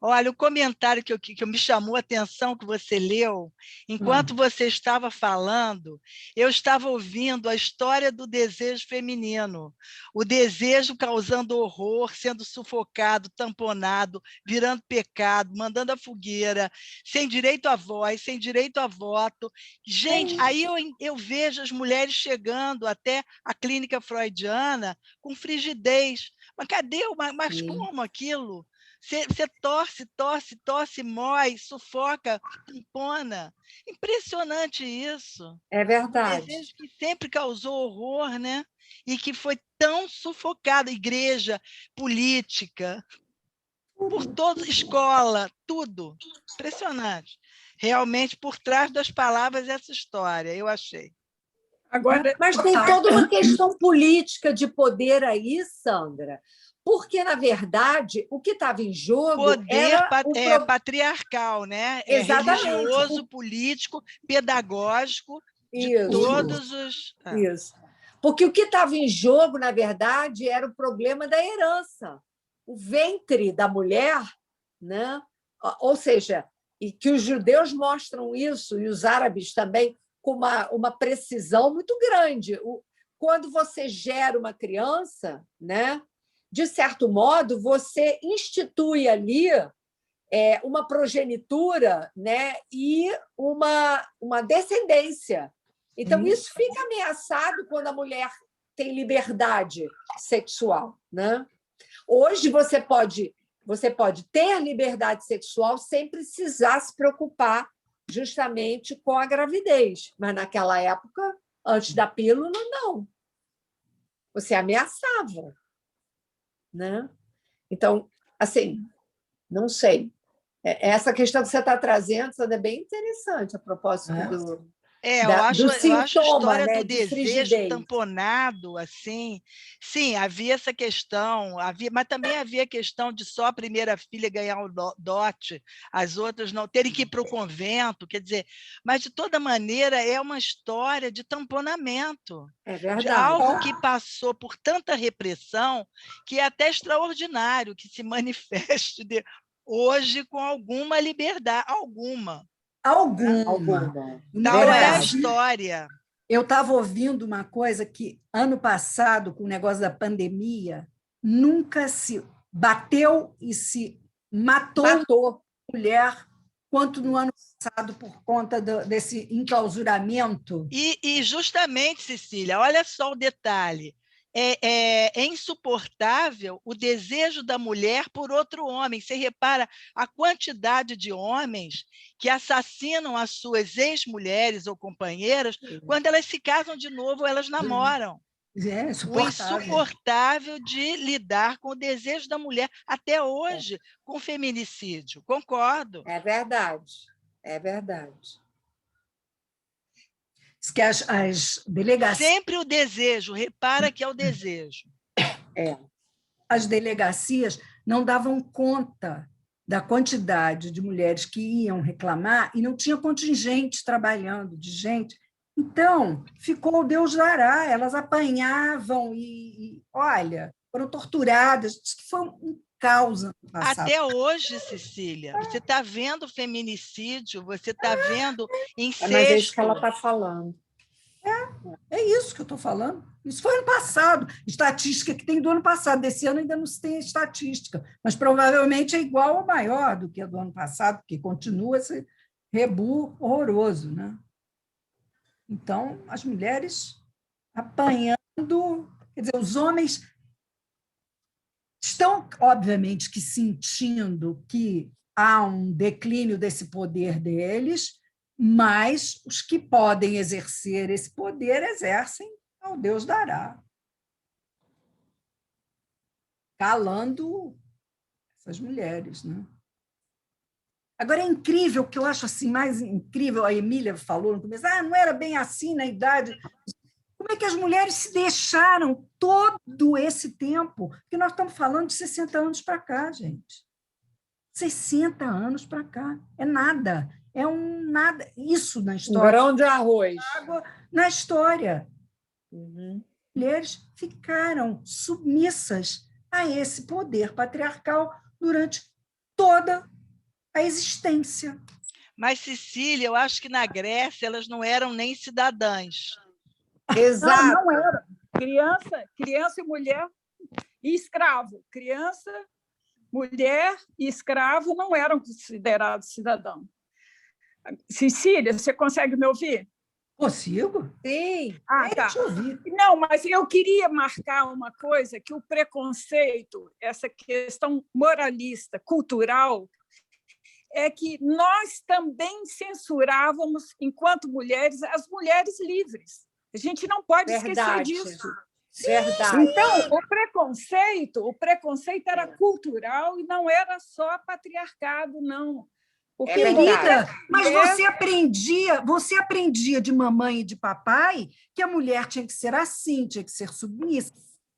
Olha, o comentário que me chamou a atenção, que você leu, enquanto você estava falando, eu estava ouvindo a história do desejo feminino, o desejo causando horror, sendo sufocado, tamponado, virando pecado, mandando a fogueira, sem direito à voz, sem direito a voto. Gente, aí eu vejo as mulheres chegando até a clínica freudiana com frigidez. Mas cadê? Mas como aquilo? Você torce, mói, sufoca, tampona. Impressionante isso.
É verdade.
Um desejo que sempre causou horror, né? E que foi tão sufocado. Igreja, política, por toda escola, tudo. Impressionante. Realmente, por trás das palavras, essa história, eu achei.
Agora,
mas tem toda uma questão política de poder aí, Sandra. Porque, na verdade, o que estava em jogo
era patriarcal, né?
Exatamente.
Religioso, político, pedagógico, de todos os...
Isso. Porque o que estava em jogo, na verdade, era o problema da herança. O ventre da mulher, né? Ou seja, e que os judeus mostram isso, e os árabes também, com uma precisão muito grande. Quando você gera uma criança, né? De certo modo, você institui ali uma progenitura, né, e uma descendência. Então, isso fica ameaçado quando a mulher tem liberdade sexual, né? Hoje, você pode ter liberdade sexual sem precisar se preocupar justamente com a gravidez, mas naquela época Antes da pílula, não. Você ameaçava, né? Então, assim, não sei. Essa questão que você está trazendo é bem interessante a propósito
eu acho a história
né,
do desejo tamponado, assim. Sim, havia essa questão, mas também havia a questão de só a primeira filha ganhar o dote, as outras não terem que ir para o convento, quer dizer, mas de toda maneira é uma história de tamponamento.
É verdade.
De algo que passou por tanta repressão que é até extraordinário que se manifeste hoje com alguma liberdade, alguma. Tal é a história.
Eu estava ouvindo uma coisa que, ano passado, com o negócio da pandemia, nunca se bateu e se matou mulher quanto no ano passado por conta desse enclausuramento.
E justamente, Cecília, olha só o detalhe. É insuportável o desejo da mulher por outro homem. Você repara a quantidade de homens que assassinam as suas ex-mulheres ou companheiras quando elas se casam de novo, elas namoram. O insuportável de lidar com o desejo da mulher, até hoje, com o feminicídio. Concordo.
É verdade, é verdade.
Que as delegacias...
Sempre o desejo, repara que é o desejo.
As delegacias não davam conta da quantidade de mulheres que iam reclamar e não tinha contingente trabalhando, de gente. Então, ficou o Deus dará, elas apanhavam e olha, foram torturadas, diz que foi um caos ano passado.
Até hoje, Cecília, você está vendo feminicídio, você está vendo incesto.
Mas é isso que ela está falando.
É isso que eu estou falando. Isso foi ano passado. Estatística que tem do ano passado. Desse ano ainda não se tem estatística, mas provavelmente é igual ou maior do que a do ano passado, porque continua esse rebu horroroso, né? Então, as mulheres apanhando, quer dizer, os homens estão, obviamente, que sentindo que há um declínio desse poder deles, mas os que podem exercer esse poder exercem ao Deus dará, calando essas mulheres, né? Agora, é incrível, o que eu acho assim, mais incrível, a Emília falou no começo, não era bem assim na idade. Como é que as mulheres se deixaram todo esse tempo? Porque nós estamos falando de 60 anos para cá, gente. 60 anos para cá. É nada. É um nada. Isso na história.
Um grão de arroz.
Água na história.
Uhum.
Mulheres ficaram submissas a esse poder patriarcal durante toda a existência.
Mas, Cecília, eu acho que na Grécia elas não eram nem cidadãs.
Exato.
Não era. Criança e mulher e escravo. Criança, mulher e escravo não eram considerados cidadãos. Cecília, você consegue me ouvir?
Consigo?
Sim.
Tá. Não, mas eu queria marcar uma coisa, que o preconceito, essa questão moralista, cultural, é que nós também censurávamos, enquanto mulheres, as mulheres livres. A gente não pode esquecer disso.
Verdade.
Então, o preconceito era cultural e não era só patriarcado, não.
Querida, mas você aprendia de mamãe e de papai que a mulher tinha que ser assim, tinha que ser submissa,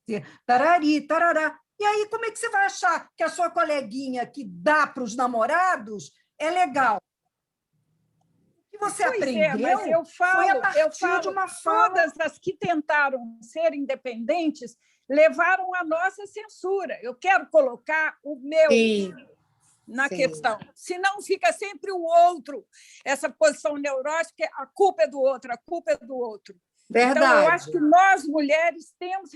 ser tarari, tarará. E aí, como é que você vai achar que a sua coleguinha que dá para os namorados é legal? O que você aprendeu
mas eu falo,
foi a partir de uma fala.
Todas as que tentaram ser independentes levaram a nossa censura. Eu quero colocar o meu... na questão. Senão fica sempre o outro, essa posição neurótica, a culpa é do outro, a culpa é do outro.
Verdade.
Então, eu acho que nós, mulheres, temos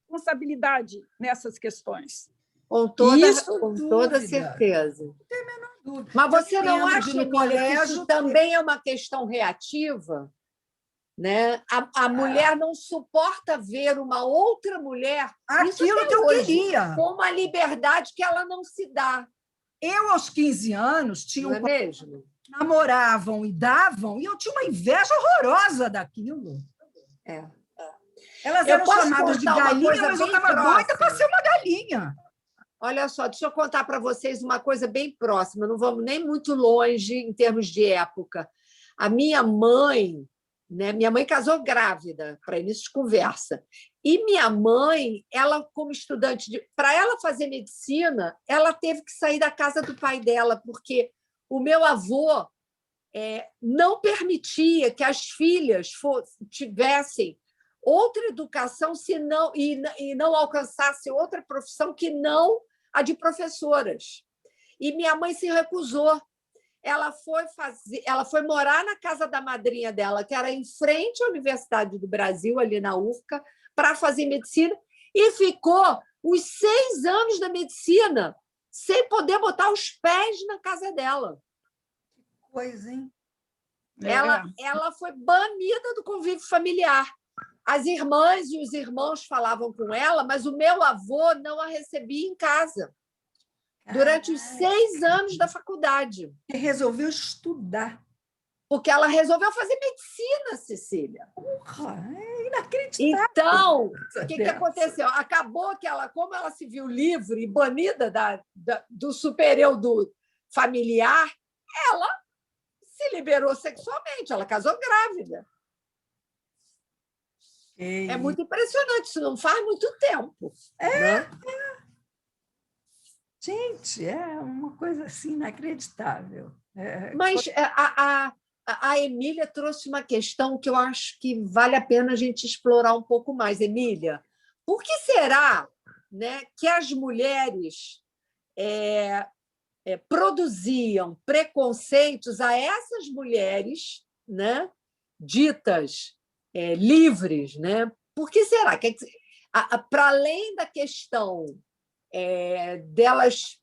responsabilidade nessas questões.
Com toda certeza.
Não tem a menor dúvida.
Mas você não acha que isso também é uma questão reativa? Né? A mulher não suporta ver uma outra mulher...
Aquilo que eu queria.
Com uma liberdade que ela não se dá.
Eu, aos 15 anos, tinha
mesmo?
Namoravam e davam, e eu tinha uma inveja horrorosa daquilo.
É.
Elas
Eu
eram
posso
chamadas de
contar uma
galinha,
coisa
mas eu
bem
estava doida para
próxima?
ser uma galinha.
Olha só, deixa eu contar para vocês uma coisa bem próxima, não vamos nem muito longe em termos de época. A minha mãe, né? Minha mãe casou grávida, para início de conversa. E minha mãe, ela como estudante, para ela fazer medicina, ela teve que sair da casa do pai dela, porque o meu avô não permitia que as filhas tivessem outra educação e não alcançasse outra profissão que não a de professoras. E minha mãe se recusou. Ela foi morar na casa da madrinha dela, que era em frente à Universidade do Brasil, ali na UFCA, para fazer medicina, e ficou os 6 anos da medicina sem poder botar os pés na casa dela.
Coisa, hein?
Ela foi banida do convívio familiar. As irmãs e os irmãos falavam com ela, mas o meu avô não a recebia em casa durante os 6 anos da faculdade.
E resolveu estudar.
Porque ela resolveu fazer medicina, Cecília.
É inacreditável.
Então, o que aconteceu? Acabou que como ela se viu livre e banida do supereudo familiar, ela se liberou sexualmente, ela casou grávida. É muito impressionante, isso não faz muito tempo. Né?
Gente, é uma coisa assim inacreditável.
Mas a Emília trouxe uma questão que eu acho que vale a pena a gente explorar um pouco mais. Emília, por que será, né, que as mulheres produziam preconceitos a essas mulheres, né, ditas livres? Né? Por que será? Para além da questão delas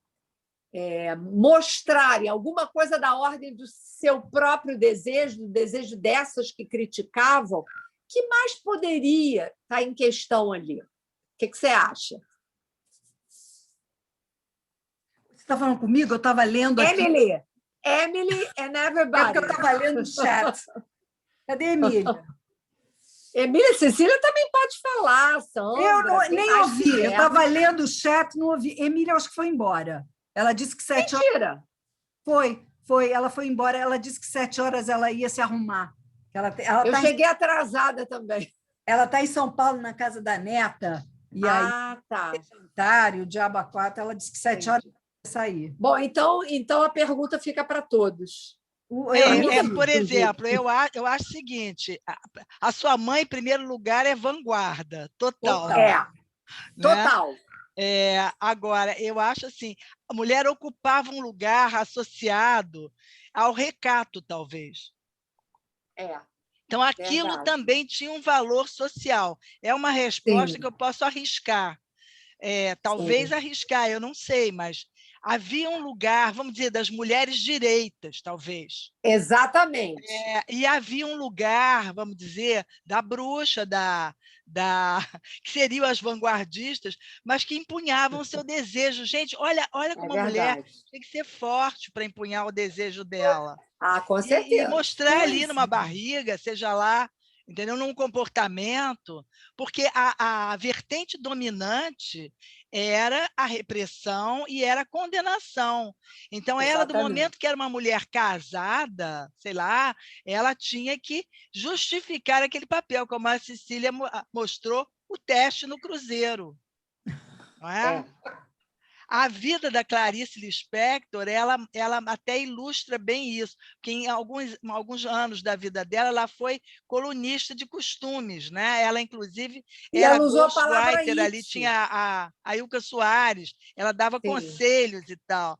mostrarem alguma coisa da ordem do seu próprio desejo, do desejo dessas que criticavam, que mais poderia estar em questão ali? O que você acha?
Você está falando comigo? Eu estava lendo aqui.
Emily and everybody.
É porque eu estava lendo o chat. Cadê a Emília?
Emília, Cecília também pode falar, Sandra.
Eu nem ouvi. Eu estava lendo o chat, não ouvi. Emília, acho que foi embora. Ela disse que 7 horas...
Mentira!
Foi. Ela foi embora. Ela disse que 7 horas ela ia se arrumar.
Eu cheguei atrasada também.
Ela está em São Paulo, na casa da neta. E aí,
tá.
Jantar, e o Diabo a 4. Ela disse que 7 horas ia sair.
Bom, então a pergunta fica para todos.
Por exemplo, eu acho o seguinte: a sua mãe, em primeiro lugar, é vanguarda, total.
Né? Total.
Agora, eu acho assim, a mulher ocupava um lugar associado ao recato, talvez. Então, aquilo também tinha um valor social. É uma resposta que eu posso arriscar. Talvez arriscar, eu não sei, mas havia um lugar, vamos dizer, das mulheres direitas, talvez.
Exatamente.
E havia um lugar, vamos dizer, da bruxa, que seriam as vanguardistas, mas que empunhavam o seu desejo. Gente, olha como a mulher tem que ser forte para empunhar o desejo dela.
Com certeza.
E mostrar ali numa barriga, seja lá, entendeu? Num comportamento, porque a vertente dominante era a repressão e era a condenação. Então, ela, do momento que era uma mulher casada, sei lá, ela tinha que justificar aquele papel, como a Cecília mostrou o teste no Cruzeiro. Não é? A vida da Clarice Lispector, ela até ilustra bem isso, porque em alguns anos da vida dela, ela foi colunista de costumes, né? Ela, inclusive, era ghostwriter, ali tinha a Ilka Soares, ela dava conselhos e tal.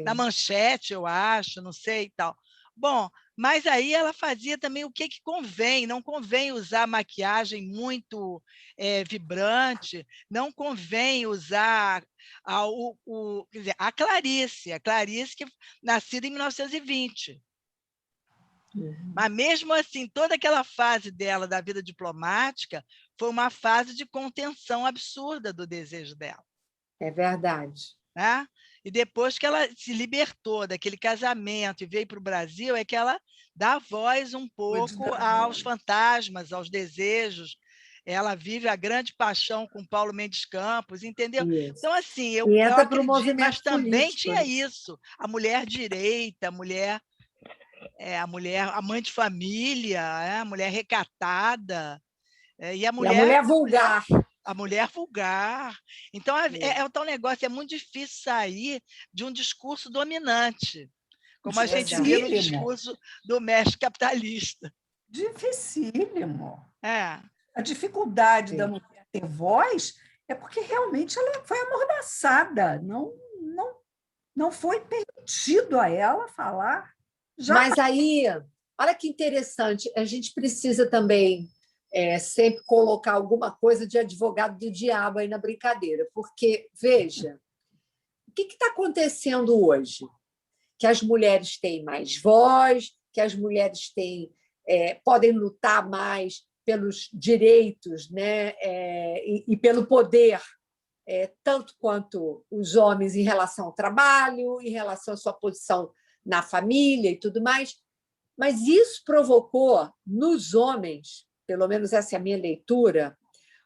Na Manchete, eu acho, não sei e tal. Bom, mas aí ela fazia também o que convém, não convém usar maquiagem muito vibrante, não convém usar quer dizer, a Clarice, que nascida em 1920. Mas, mesmo assim, toda aquela fase dela, da vida diplomática, foi uma fase de contenção absurda do desejo dela.
É verdade.
Né? E depois que ela se libertou daquele casamento e veio para o Brasil, é que ela dá voz um pouco aos fantasmas, aos desejos. Ela vive a grande paixão com Paulo Mendes Campos, entendeu?
Isso.
Então, assim,
E
eu
entra para o
acredito, mas
movimento
também
político,
tinha
né?
isso, a mulher direita, a mulher, a mãe de família, a mulher recatada, e
E a mulher vulgar.
a mulher vulgar. Então, é o tal negócio, é muito difícil sair de um discurso dominante, como a gente vê no discurso do mestre capitalista.
Dificílimo.
É.
A dificuldade da
Sim.
mulher ter voz é porque realmente ela foi amordaçada, não foi permitido a ela falar.
Mas aí, olha que interessante, a gente precisa também sempre colocar alguma coisa de advogado do diabo aí na brincadeira, porque, veja, o que está acontecendo hoje? Que as mulheres têm mais voz, que as mulheres podem lutar mais pelos direitos, né? E pelo poder, tanto quanto os homens em relação ao trabalho, em relação à sua posição na família e tudo mais. Mas isso provocou nos homens, pelo menos essa é a minha leitura,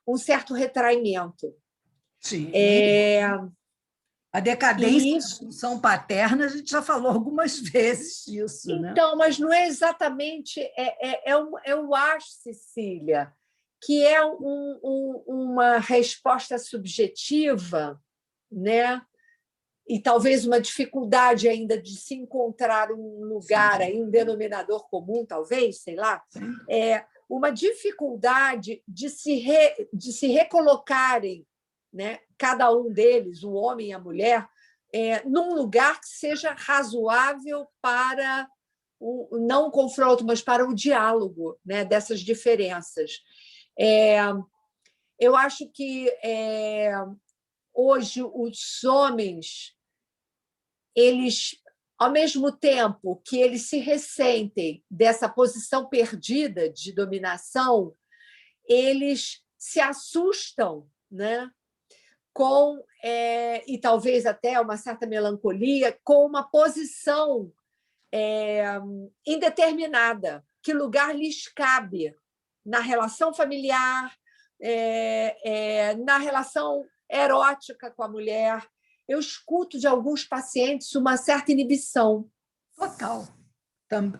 um certo retraimento.
Sim. A decadência da função paterna, a gente já falou algumas vezes disso.
Então, mas não é exatamente... Eu acho, Cecília, que é uma resposta subjetiva, né? E talvez uma dificuldade ainda de se encontrar um lugar, aí, um denominador comum, talvez, sei lá, uma dificuldade de se recolocarem, né, cada um deles, o homem e a mulher, num lugar que seja razoável para não o confronto, mas para o diálogo, né, dessas diferenças. Eu acho que hoje os homens, eles, ao mesmo tempo que eles se ressentem dessa posição perdida de dominação, eles se assustam, né? E talvez até uma certa melancolia, com uma posição indeterminada, que lugar lhes cabe na relação familiar, na relação erótica com a mulher. Eu escuto de alguns pacientes uma certa inibição.
Total.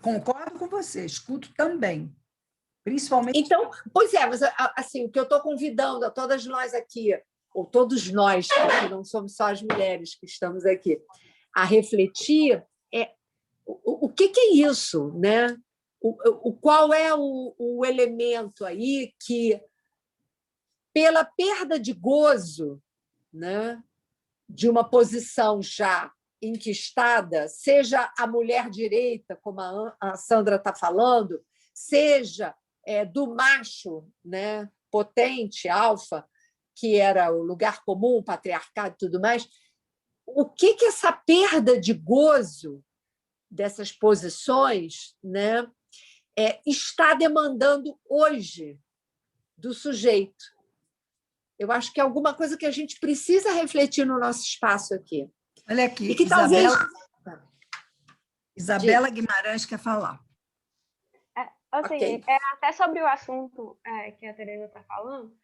Concordo com você, escuto também. Principalmente.
Então, pois mas assim, o que eu estou convidando a todas nós aqui, ou todos nós, que não somos só as mulheres que estamos aqui, a refletir o que é isso, né? Qual é o elemento aí que, pela perda de gozo, né, de uma posição já enquistada, seja a mulher direita, como a Sandra está falando, seja do macho, né, potente, alfa, que era o lugar comum, o patriarcado e tudo mais, o que essa perda de gozo dessas posições, né, está demandando hoje do sujeito? Eu acho que é alguma coisa que a gente precisa refletir no nosso espaço aqui.
Olha aqui,
e que
Isabela Guimarães quer falar.
Assim,
Okay.
Até sobre o assunto que a Tereza está falando,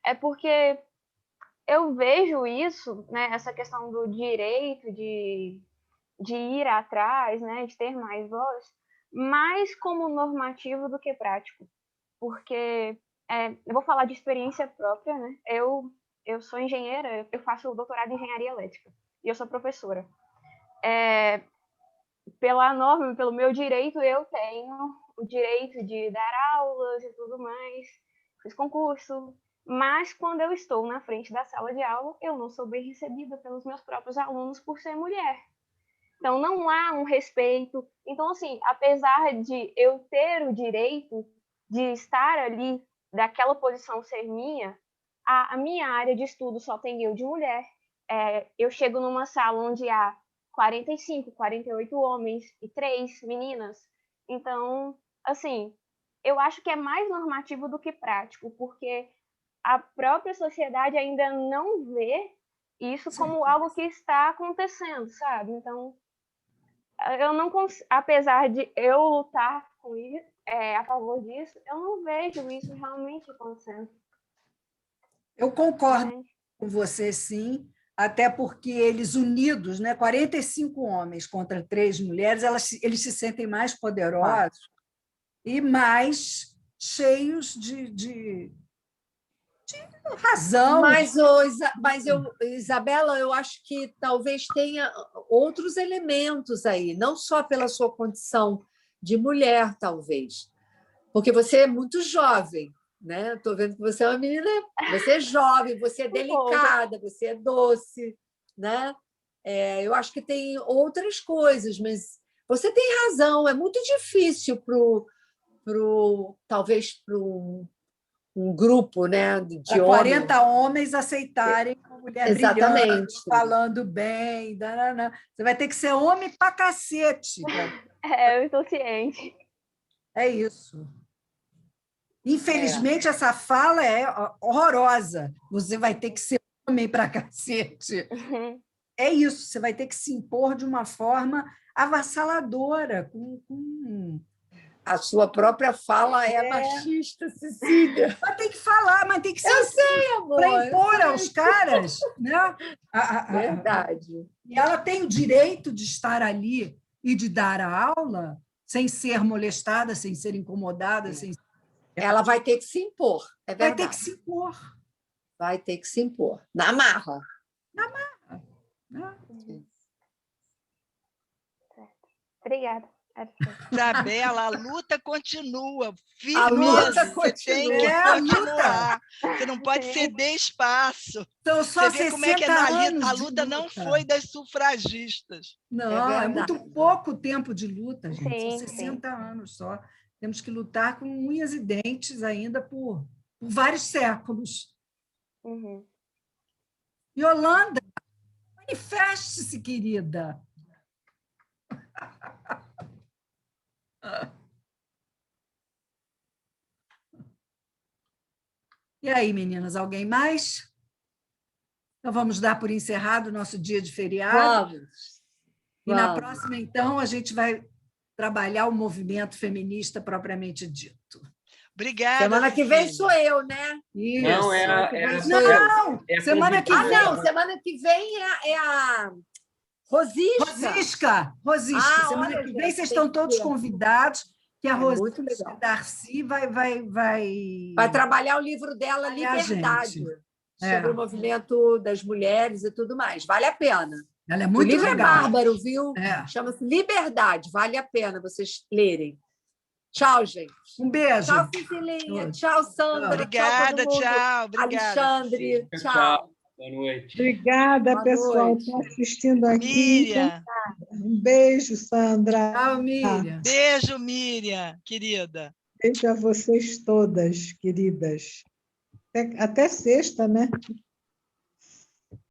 é porque eu vejo isso, né, essa questão do direito de ir atrás, né, de ter mais voz, mais como normativo do que prático. Porque eu vou falar de experiência própria, né? Eu sou engenheira, eu faço doutorado em engenharia elétrica e eu sou professora. Pela norma, pelo meu direito, eu tenho o direito de dar aulas e tudo mais, fiz concurso, mas quando eu estou na frente da sala de aula, eu não sou bem recebida pelos meus próprios alunos por ser mulher. Então, não há um respeito. Então, assim, apesar de eu ter o direito de estar ali, daquela posição ser minha, a minha área de estudo só tem eu de mulher. Eu chego numa sala onde há 45, 48 homens e 3 meninas. Então, assim, eu acho que é mais normativo do que prático, porque a própria sociedade ainda não vê isso como algo que está acontecendo, sabe? Então, eu não apesar de eu lutar com isso, a favor disso, eu não vejo isso realmente acontecendo.
Eu concordo
Entende?
com você, sim, até porque eles unidos, né, 45 homens contra 3 mulheres, eles se sentem mais poderosos e mais cheios de razão.
Isabela, eu acho que talvez tenha outros elementos aí, não só pela sua condição de mulher, talvez, porque você é muito jovem, né? Estou vendo que você é uma menina, você é jovem, você é delicada, você é doce, né? Eu acho que tem outras coisas, mas você tem razão, é muito difícil talvez para um grupo, né, de
40 homens aceitarem uma mulher
Exatamente.
brilhante, falando bem. Danana. Você vai ter que ser homem pra cacete.
Eu estou ciente.
É isso. Infelizmente, essa fala é horrorosa. Você vai ter que ser homem pra cacete. É isso, você vai ter que se impor de uma forma avassaladora,
A sua própria fala é machista, Cecília.
Mas tem que falar, mas tem que ser
Eu sei, amor.
para impor aos caras, né?
Verdade.
E ela tem o direito de estar ali e de dar a aula sem ser molestada, sem ser incomodada, sem...
Ela vai ter que se impor, é verdade.
Vai ter que se impor.
Vai ter que se impor. Na marra.
Na marra. Né?
Obrigada.
Isabela, a luta continua.
A luta
Você tem que continuar. Você não pode ceder espaço.
Então, só
você vê como é que a luta não foi das sufragistas.
Não, é muito pouco tempo de luta, gente.
Sim,
São 60 anos só. Temos que lutar com unhas e dentes ainda por vários séculos.
Uhum.
Yolanda, manifeste-se, querida. E aí, meninas, alguém mais? Então, vamos dar por encerrado o nosso dia de feriado.
Vamos.
E na próxima, então, a gente vai trabalhar o movimento feminista propriamente dito.
Obrigada.
Semana que vem sou eu, né?
Isso.
Não,
semana que vem.
Não, semana que vem é a Rosisca.
Rosisca. Semana que vem vocês estão todos convidados, que a Rosisca Darcy vai
trabalhar o livro dela, Liberdade, sobre o movimento das mulheres e tudo mais. Vale a pena.
Ela é muito
legal. O livro
legal.
é bárbaro, viu? Chama-se Liberdade. Vale a pena vocês lerem. Tchau, gente.
Um beijo.
Tchau, Cecilinha. Tchau, Sandra.
Obrigada, tchau.
Obrigada. Alexandre. Tchau.
Boa noite.
Obrigada, pessoal, que está assistindo aqui.
Miriam.
Um beijo, Sandra.
Tchau, Miriam.
Beijo, Miriam, querida.
Beijo a vocês todas, queridas. Até sexta, né?